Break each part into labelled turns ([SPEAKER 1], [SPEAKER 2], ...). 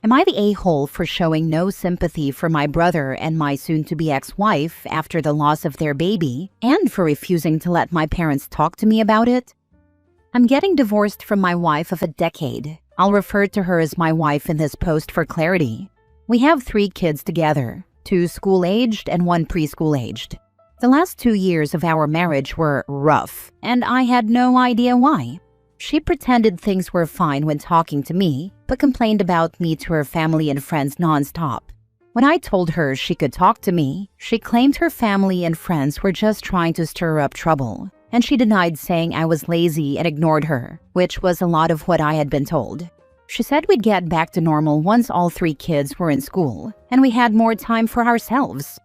[SPEAKER 1] Am I the a-hole for showing no sympathy for my brother and my soon-to-be ex-wife after the loss of their baby, and for refusing to let my parents talk to me about it? I'm getting divorced from my wife of a decade. I'll refer to her as my wife in this post for clarity. We have 3 kids together, 2 school-aged and 1 preschool-aged. The last 2 years of our marriage were rough, and I had no idea why. She pretended things were fine when talking to me, but complained about me to her family and friends nonstop. When I told her she could talk to me, she claimed her family and friends were just trying to stir up trouble, and she denied saying I was lazy and ignored her, which was a lot of what I had been told. She said we'd get back to normal once all 3 kids were in school, and we had more time for ourselves.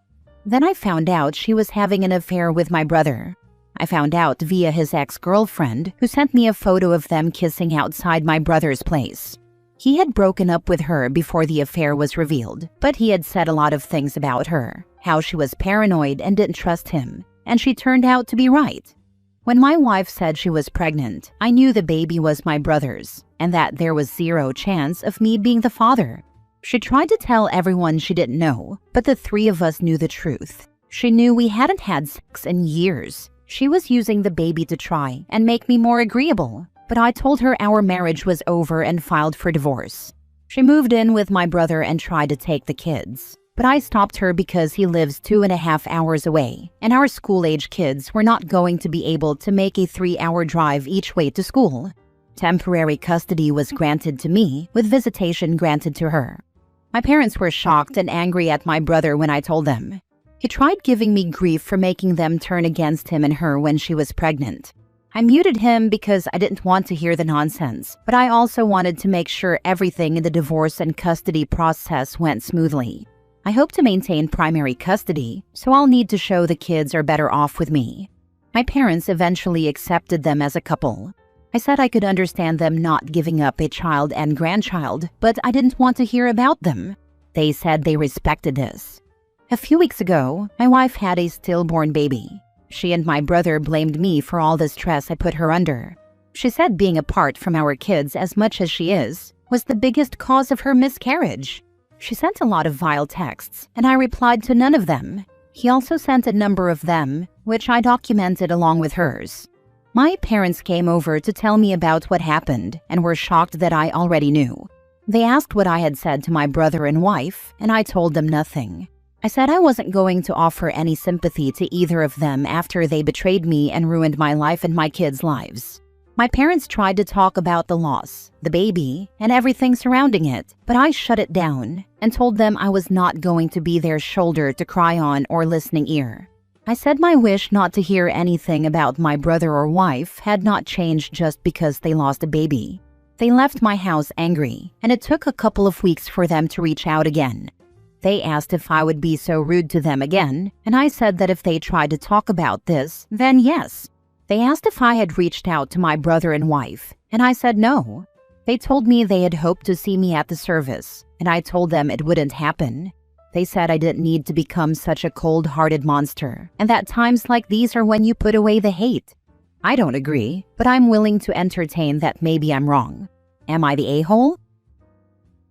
[SPEAKER 1] Then I found out she was having an affair with my brother. I found out via his ex-girlfriend, who sent me a photo of them kissing outside my brother's place. He had broken up with her before the affair was revealed, but he had said a lot of things about her, how she was paranoid and didn't trust him, and she turned out to be right. When my wife said she was pregnant, I knew the baby was my brother's, and that there was 0 chance of me being the father. She tried to tell everyone she didn't know, but the 3 of us knew the truth. She knew we hadn't had sex in years. She was using the baby to try and make me more agreeable, but I told her our marriage was over and filed for divorce. She moved in with my brother and tried to take the kids, but I stopped her because he lives 2.5 hours away, and our school-age kids were not going to be able to make a 3-hour drive each way to school. Temporary custody was granted to me, with visitation granted to her. My parents were shocked and angry at my brother when I told them. He tried giving me grief for making them turn against him and her when she was pregnant. I muted him because I didn't want to hear the nonsense, but I also wanted to make sure everything in the divorce and custody process went smoothly. I hope to maintain primary custody, so I'll need to show the kids are better off with me. My parents eventually accepted them as a couple. I said I could understand them not giving up a child and grandchild, but I didn't want to hear about them. They said they respected this. A few weeks ago, my wife had a stillborn baby. She and my brother blamed me for all the stress I put her under. She said being apart from our kids as much as she is was the biggest cause of her miscarriage. She sent a lot of vile texts, and I replied to none of them. He also sent a number of them, which I documented along with hers. My parents came over to tell me about what happened and were shocked that I already knew. They asked what I had said to my brother and wife, and I told them nothing. I said I wasn't going to offer any sympathy to either of them after they betrayed me and ruined my life and my kids' lives. My parents tried to talk about the loss, the baby, and everything surrounding it, but I shut it down and told them I was not going to be their shoulder to cry on or listening ear. I said my wish not to hear anything about my brother or wife had not changed just because they lost a baby. They left my house angry, and it took a couple of weeks for them to reach out again. They asked if I would be so rude to them again, and I said that if they tried to talk about this, then yes. They asked if I had reached out to my brother and wife, and I said no. They told me they had hoped to see me at the service, and I told them it wouldn't happen. They said I didn't need to become such a cold-hearted monster, and that times like these are when you put away the hate. I don't agree, but I'm willing to entertain that maybe I'm wrong. Am I the a-hole?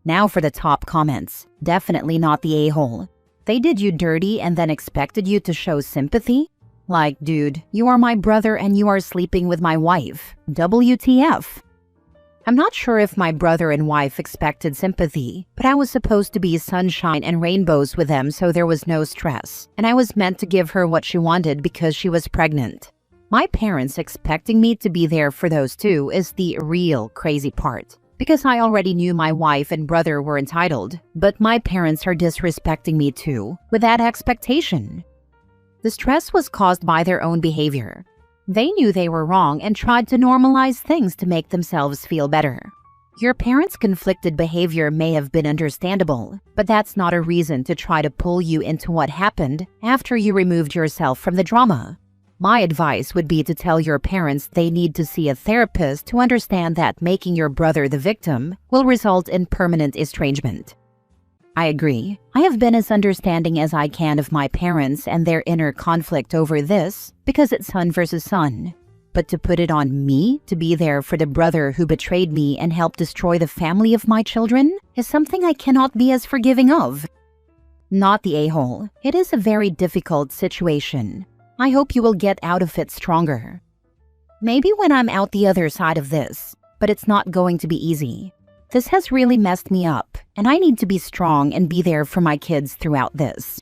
[SPEAKER 1] Now for the top comments. Definitely not the a-hole. They did you dirty and then expected you to show sympathy? Like, dude, you are my brother and you are sleeping with my wife. WTF? I'm not sure if my brother and wife expected sympathy, but I was supposed to be sunshine and rainbows with them, so there was no stress, and I was meant to give her what she wanted because she was pregnant. My parents expecting me to be there for those 2 is the real crazy part. Because I already knew my wife and brother were entitled, but my parents are disrespecting me too, with that expectation. The stress was caused by their own behavior. They knew they were wrong and tried to normalize things to make themselves feel better. Your parents' conflicted behavior may have been understandable, but that's not a reason to try to pull you into what happened after you removed yourself from the drama. My advice would be to tell your parents they need to see a therapist to understand that making your brother the victim will result in permanent estrangement. I agree. I have been as understanding as I can of my parents and their inner conflict over this because it's son versus son. But to put it on me to be there for the brother who betrayed me and helped destroy the family of my children is something I cannot be as forgiving of. Not the a-hole. It is a very difficult situation. I hope you will get out of it stronger. Maybe when I'm out the other side of this, but it's not going to be easy. This has really messed me up, and I need to be strong and be there for my kids throughout this.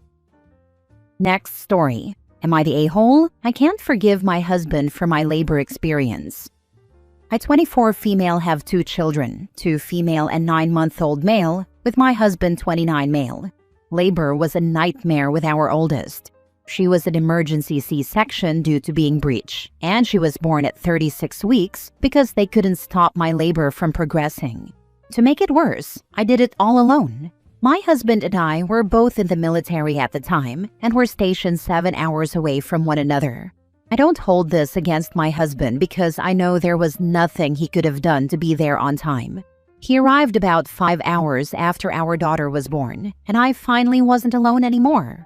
[SPEAKER 1] Next story. Am I the a-hole? I can't forgive my husband for my labor experience. I, 24 female, have 2 children, 2 female and 9-month-old male, with my husband, 29 male. Labor was a nightmare with our oldest. She was an emergency C-section due to being breech, and she was born at 36 weeks because they couldn't stop my labor from progressing. To make it worse, I did it all alone. My husband and I were both in the military at the time and were stationed 7 hours away from one another. I don't hold this against my husband because I know there was nothing he could have done to be there on time. He arrived about 5 hours after our daughter was born, and I finally wasn't alone anymore.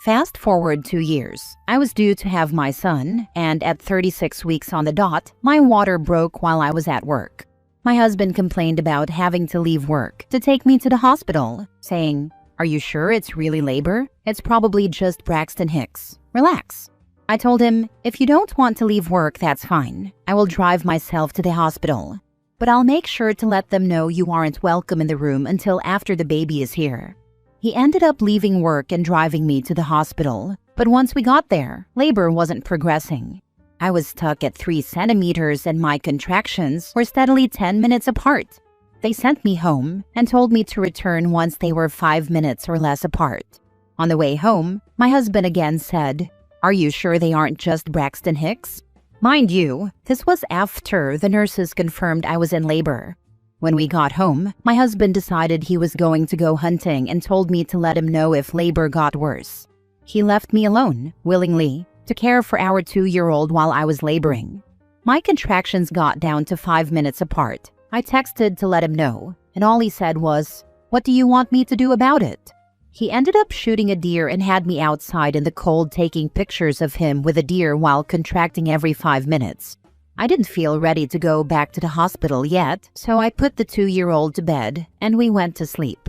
[SPEAKER 1] Fast forward 2 years, I was due to have my son, and at 36 weeks on the dot, my water broke while I was at work. My husband complained about having to leave work to take me to the hospital, saying, "Are you sure it's really labor? It's probably just Braxton Hicks. Relax." I told him, "If you don't want to leave work, that's fine. I will drive myself to the hospital. But I'll make sure to let them know you aren't welcome in the room until after the baby is here." He ended up leaving work and driving me to the hospital. But once we got there, labor wasn't progressing. I was stuck at 3 centimeters and my contractions were steadily 10 minutes apart. They sent me home and told me to return once they were 5 minutes or less apart. On the way home, my husband again said, "Are you sure they aren't just Braxton Hicks?" Mind you, this was after the nurses confirmed I was in labor. When we got home, my husband decided he was going to go hunting and told me to let him know if labor got worse. He left me alone, willingly, to care for our 2-year-old while I was laboring. My contractions got down to 5 minutes apart. I texted to let him know, and all he said was, "What do you want me to do about it?" He ended up shooting a deer and had me outside in the cold taking pictures of him with a deer while contracting every 5 minutes. I didn't feel ready to go back to the hospital yet, so I put the 2-year-old to bed and we went to sleep.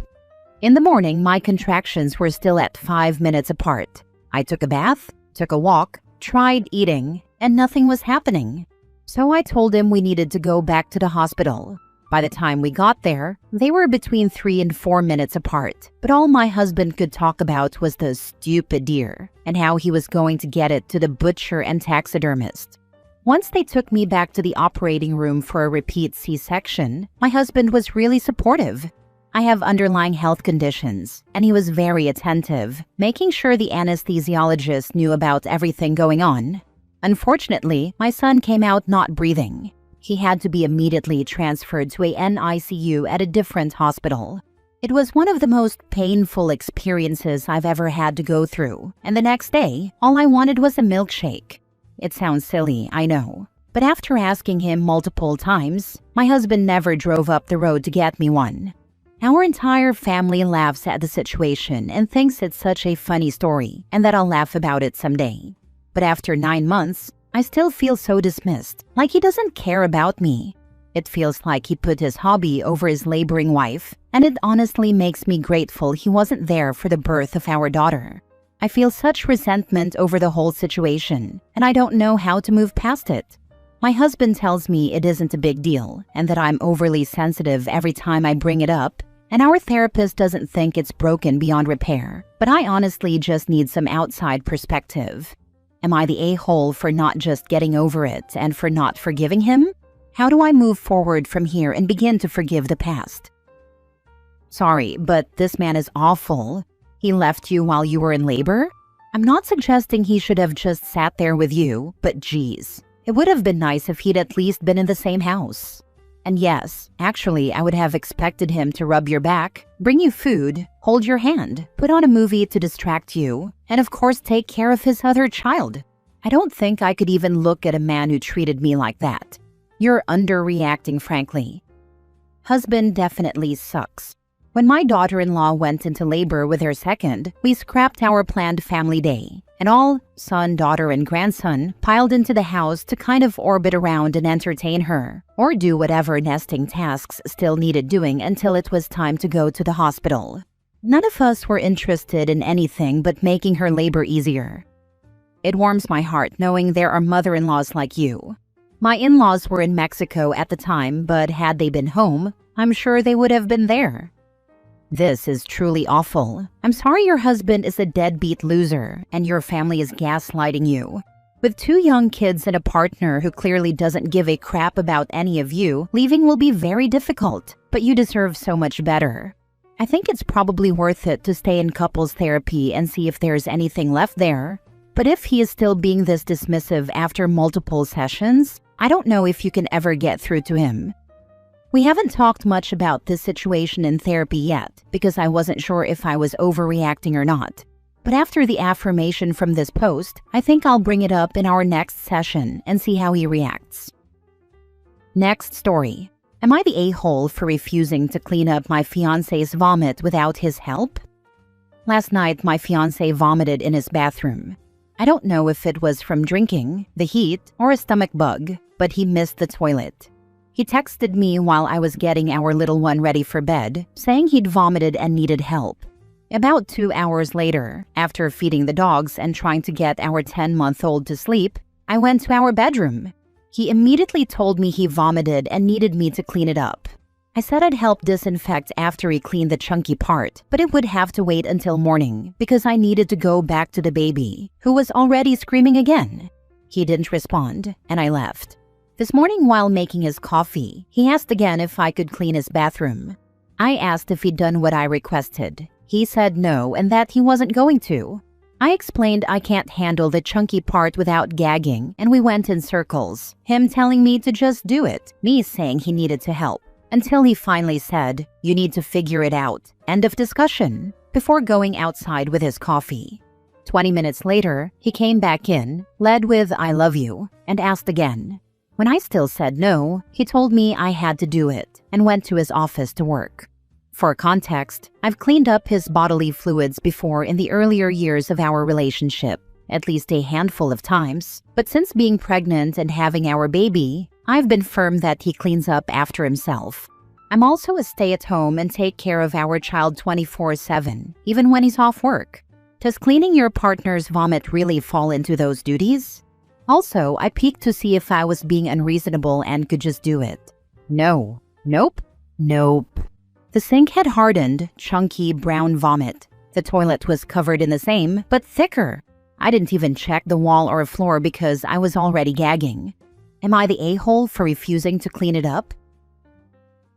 [SPEAKER 1] In the morning, my contractions were still at 5 minutes apart. I took a bath, took a walk, tried eating, and nothing was happening. So I told him we needed to go back to the hospital. By the time we got there, they were between 3 and 4 minutes apart, but all my husband could talk about was the stupid deer and how he was going to get it to the butcher and taxidermist. Once they took me back to the operating room for a repeat C-section, my husband was really supportive. I have underlying health conditions, and he was very attentive, making sure the anesthesiologist knew about everything going on. Unfortunately, my son came out not breathing. He had to be immediately transferred to a NICU at a different hospital. It was one of the most painful experiences I've ever had to go through, and the next day, all I wanted was a milkshake. It sounds silly, I know, but after asking him multiple times, my husband never drove up the road to get me one. Our entire family laughs at the situation and thinks it's such a funny story and that I'll laugh about it someday. But after 9 months, I still feel so dismissed, like he doesn't care about me. It feels like he put his hobby over his laboring wife, and it honestly makes me grateful he wasn't there for the birth of our daughter. I feel such resentment over the whole situation, and I don't know how to move past it. My husband tells me it isn't a big deal, and that I'm overly sensitive every time I bring it up, and our therapist doesn't think it's broken beyond repair, but I honestly just need some outside perspective. Am I the a-hole for not just getting over it and for not forgiving him? How do I move forward from here and begin to forgive the past? Sorry, but this man is awful. He left you while you were in labor? I'm not suggesting he should have just sat there with you, but geez. It would have been nice if he'd at least been in the same house. And yes, actually, I would have expected him to rub your back, bring you food, hold your hand, put on a movie to distract you, and of course take care of his other child. I don't think I could even look at a man who treated me like that. You're underreacting, frankly. Husband definitely sucks. When my daughter-in-law went into labor with her second, we scrapped our planned family day. and all son, daughter, and grandson piled into the house to kind of orbit around and entertain her, or do whatever nesting tasks still needed doing until it was time to go to the hospital. None of us were interested in anything but making her labor easier. It warms my heart knowing there are mother-in-laws like you. My in-laws were in Mexico at the time, but had they been home, I'm sure they would have been there. This is truly awful. I'm sorry your husband is a deadbeat loser and your family is gaslighting you. With 2 young kids and a partner who clearly doesn't give a crap about any of you, leaving will be very difficult, but you deserve so much better. I think it's probably worth it to stay in couples therapy and see if there's anything left there. But if he is still being this dismissive after multiple sessions, I don't know if you can ever get through to him. We haven't talked much about this situation in therapy yet because I wasn't sure if I was overreacting or not. But after the affirmation from this post, I think I'll bring it up in our next session and see how he reacts. Next story. Am I the a-hole for refusing to clean up my fiancé's vomit without his help? Last night, my fiancé vomited in his bathroom. I don't know if it was from drinking, the heat, or a stomach bug, but he missed the toilet. He texted me while I was getting our little one ready for bed, saying he'd vomited and needed help. About 2 hours later, after feeding the dogs and trying to get our 10-month-old to sleep, I went to our bedroom. He immediately told me he vomited and needed me to clean it up. I said I'd help disinfect after he cleaned the chunky part, but it would have to wait until morning because I needed to go back to the baby, who was already screaming again. He didn't respond, and I left. This morning while making his coffee, he asked again if I could clean his bathroom. I asked if he'd done what I requested. He said no and that he wasn't going to. I explained I can't handle the chunky part without gagging, and we went in circles, him telling me to just do it, me saying he needed to help, until he finally said, "You need to figure it out, end of discussion," before going outside with his coffee. 20 minutes later, he came back in, led with "I love you," and asked again. When I still said no, he told me I had to do it and went to his office to work. For context, I've cleaned up his bodily fluids before in the earlier years of our relationship, at least a handful of times, but since being pregnant and having our baby, I've been firm that he cleans up after himself. I'm also a stay-at-home and take care of our child 24/7, even when he's off work. Does cleaning your partner's vomit really fall into those duties? Also, I peeked to see if I was being unreasonable and could just do it. No. Nope. Nope. The sink had hardened, chunky brown vomit. The toilet was covered in the same, but thicker. I didn't even check the wall or floor because I was already gagging. Am I the a-hole for refusing to clean it up?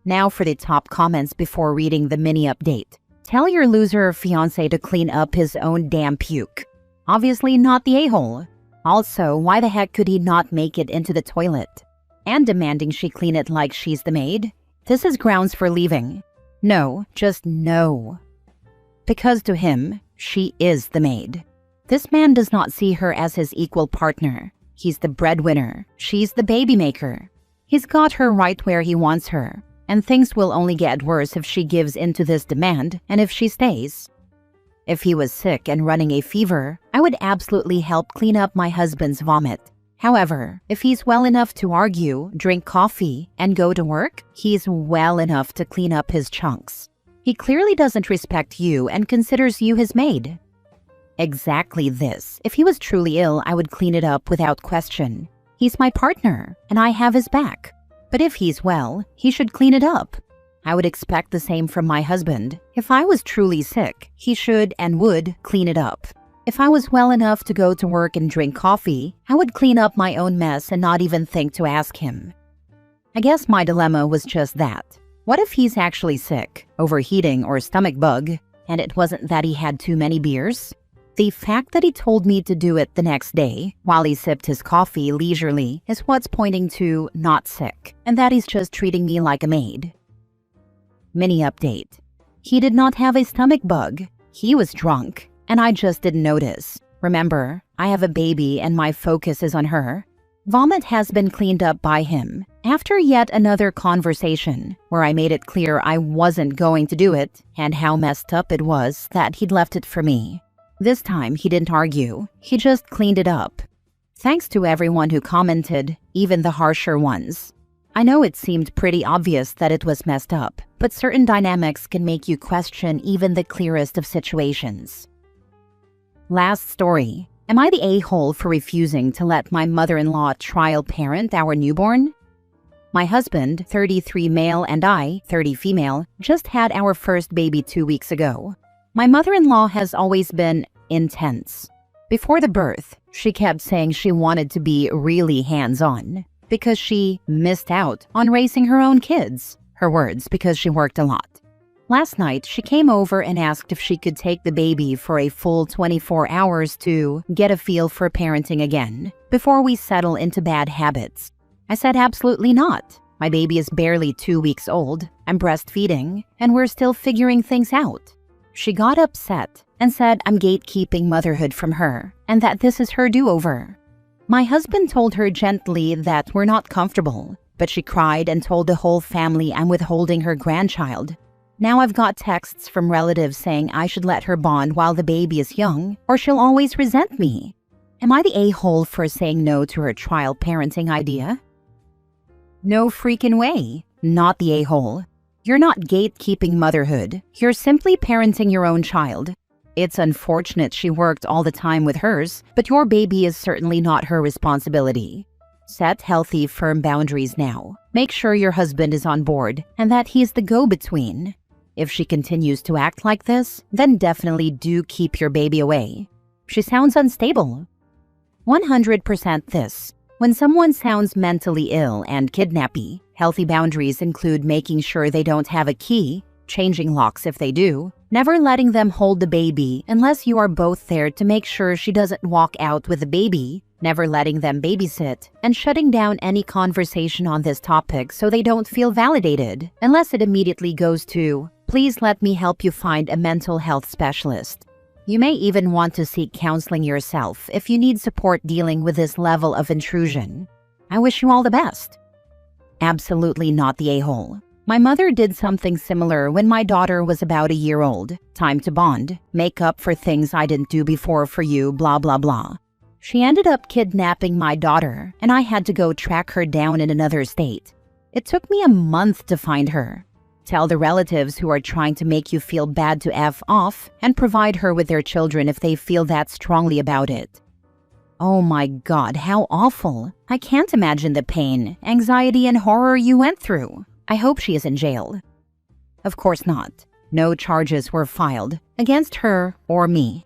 [SPEAKER 1] Now for the top comments before reading the mini update. Tell your loser fiancé to clean up his own damn puke. Obviously not the a-hole. Also, why the heck could he not make it into the toilet? And demanding she clean it like she's the maid? This is grounds for leaving. No, just no. Because to him, she is the maid. This man does not see her as his equal partner. He's the breadwinner. She's the baby maker. He's got her right where he wants her. And things will only get worse if she gives in to this demand and if she stays. If he was sick and running a fever, I would absolutely help clean up my husband's vomit. However, if he's well enough to argue, drink coffee, and go to work, he's well enough to clean up his chunks. He clearly doesn't respect you and considers you his maid. Exactly this. If he was truly ill, I would clean it up without question. He's my partner, and I have his back. But if he's well, he should clean it up. I would expect the same from my husband. If I was truly sick, he should and would clean it up. If I was well enough to go to work and drink coffee, I would clean up my own mess and not even think to ask him. I guess my dilemma was just that. What if he's actually sick, overheating, or stomach bug, and it wasn't that he had too many beers? The fact that he told me to do it the next day, while he sipped his coffee leisurely, is what's pointing to not sick, and that he's just treating me like a maid. Mini update. He did not have a stomach bug. He was drunk, and I just didn't notice. Remember, I have a baby and my focus is on her. Vomit has been cleaned up by him, after yet another conversation, where I made it clear I wasn't going to do it, and how messed up it was that he'd left it for me. This time, he didn't argue. He just cleaned it up. Thanks to everyone who commented, even the harsher ones. I know it seemed pretty obvious that it was messed up, but certain dynamics can make you question even the clearest of situations. Last story. Am I the a-hole for refusing to let my mother-in-law trial parent our newborn? My husband, 33 male, and I, 30 female, just had our first baby 2 weeks ago. My mother-in-law has always been intense. Before the birth, she kept saying she wanted to be really hands-on because she missed out on raising her own kids. Her words, because she worked a lot. Last night, she came over and asked if she could take the baby for a full 24 hours to get a feel for parenting again before we settle into bad habits. I said absolutely not. My baby is barely 2 weeks old, I'm breastfeeding, and we're still figuring things out. She got upset and said I'm gatekeeping motherhood from her and that this is her do-over. My husband told her gently that we're not comfortable, but she cried and told the whole family I'm withholding her grandchild. Now I've got texts from relatives saying I should let her bond while the baby is young or she'll always resent me. Am I the a-hole for saying no to her trial parenting idea? No freaking way. Not the a-hole. You're not gatekeeping motherhood. You're simply parenting your own child. It's unfortunate she worked all the time with hers, but your baby is certainly not her responsibility. Set healthy, firm boundaries now. Make sure your husband is on board and that he's the go-between. If she continues to act like this, then definitely do keep your baby away. She sounds unstable. 100% this. When someone sounds mentally ill and kidnappy, healthy boundaries include making sure they don't have a key, changing locks if they do, never letting them hold the baby unless you are both there to make sure she doesn't walk out with the baby, never letting them babysit, and shutting down any conversation on this topic so they don't feel validated, unless it immediately goes to, please let me help you find a mental health specialist. You may even want to seek counseling yourself if you need support dealing with this level of intrusion. I wish you all the best. Absolutely not the a-hole. My mother did something similar when my daughter was about a year old. Time to bond, make up for things I didn't do before for you, blah blah blah. She ended up kidnapping my daughter, and I had to go track her down in another state. It took me a month to find her. Tell the relatives who are trying to make you feel bad to F off and provide her with their children if they feel that strongly about it. Oh my God, how awful. I can't imagine the pain, anxiety, and horror you went through. I hope she is in jail. Of course not. No charges were filed against her or me.